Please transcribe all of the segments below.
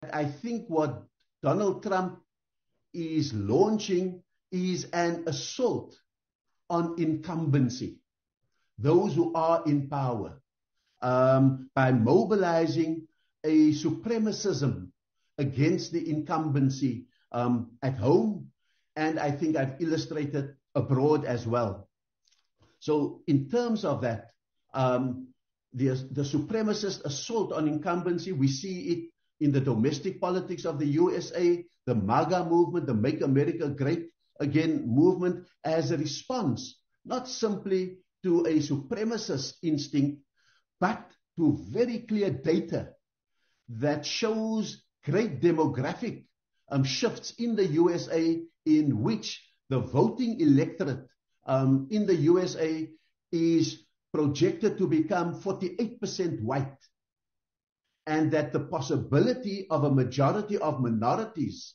I think what Donald Trump is launching is an assault on incumbency, those who are in power, by mobilizing a supremacism against the incumbency at home, and I think I've illustrated abroad as well. So in terms of that, the supremacist assault on incumbency, we see it in the domestic politics of the USA, the MAGA movement, the Make America Great Again movement, as a response, not simply to a supremacist instinct, but to very clear data that shows great demographic shifts in the USA, in which the voting electorate in the USA is projected to become 48% white, and that the possibility of a majority of minorities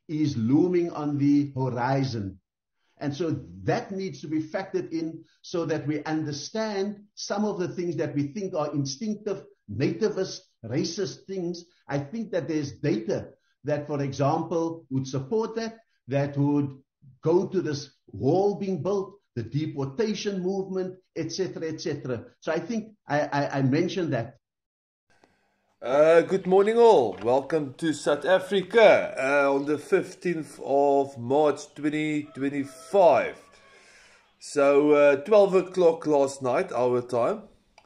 is looming on the horizon. And so that needs to be factored in so that we understand some of the things that we think are instinctive, nativist, racist things. I think that there's data that, for example, would support that would go to this wall being built, the deportation movement, etc., etc. So I think I mentioned that. Good morning all. Welcome to South Africa on the 15th of March 2025. So 12 o'clock last night, our time.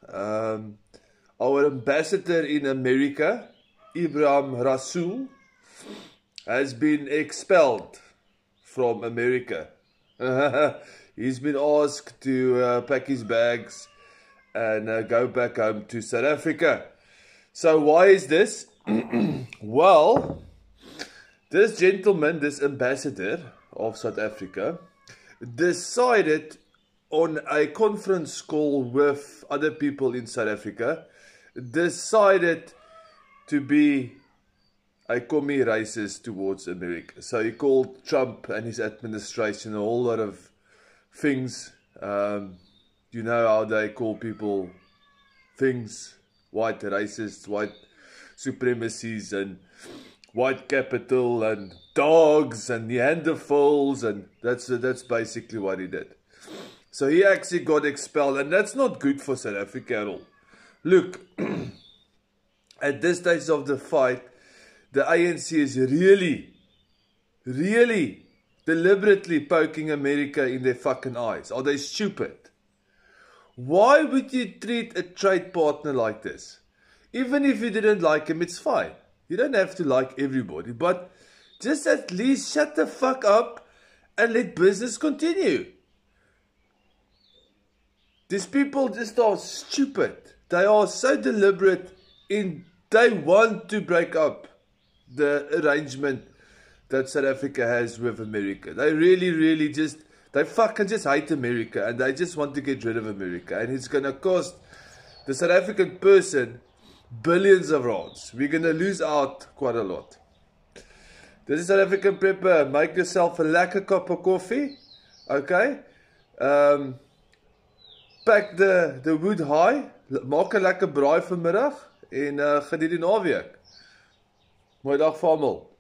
Our ambassador in America, Ibrahim Rasool, has been expelled from America. He's been asked to pack his bags and go back home to South Africa. So why is this? Well, this gentleman, this ambassador of South Africa, decided on a conference call with other people in South Africa, decided to be a commie racist towards America. So he called Trump and his administration a whole lot of things. You know how they call people things. White racists, white supremacies, and white capital, and dogs, and Neanderthals, and that's basically what he did. So he actually got expelled, and that's not good for South Africa at all. Look, at this stage of the fight, the ANC is really deliberately poking America in their fucking eyes. Are they stupid? Why would you treat a trade partner like this? Even if you didn't like him, it's fine. You don't have to like everybody, but just at least shut the fuck up and let business continue. These people just are stupid. They are so deliberate they want to break up the arrangement that South Africa has with America. They really just... They fucking just hate America, and they just want to get rid of America. And it's going to cost the South African person billions of rands. We're going to lose out quite a lot. This is South African Prepper. Make yourself a lekker cup of coffee. Okay? Pack the wood high. Maak 'n lekker braai vanmiddag. En geniet die naweek. Mooi dag vir almal.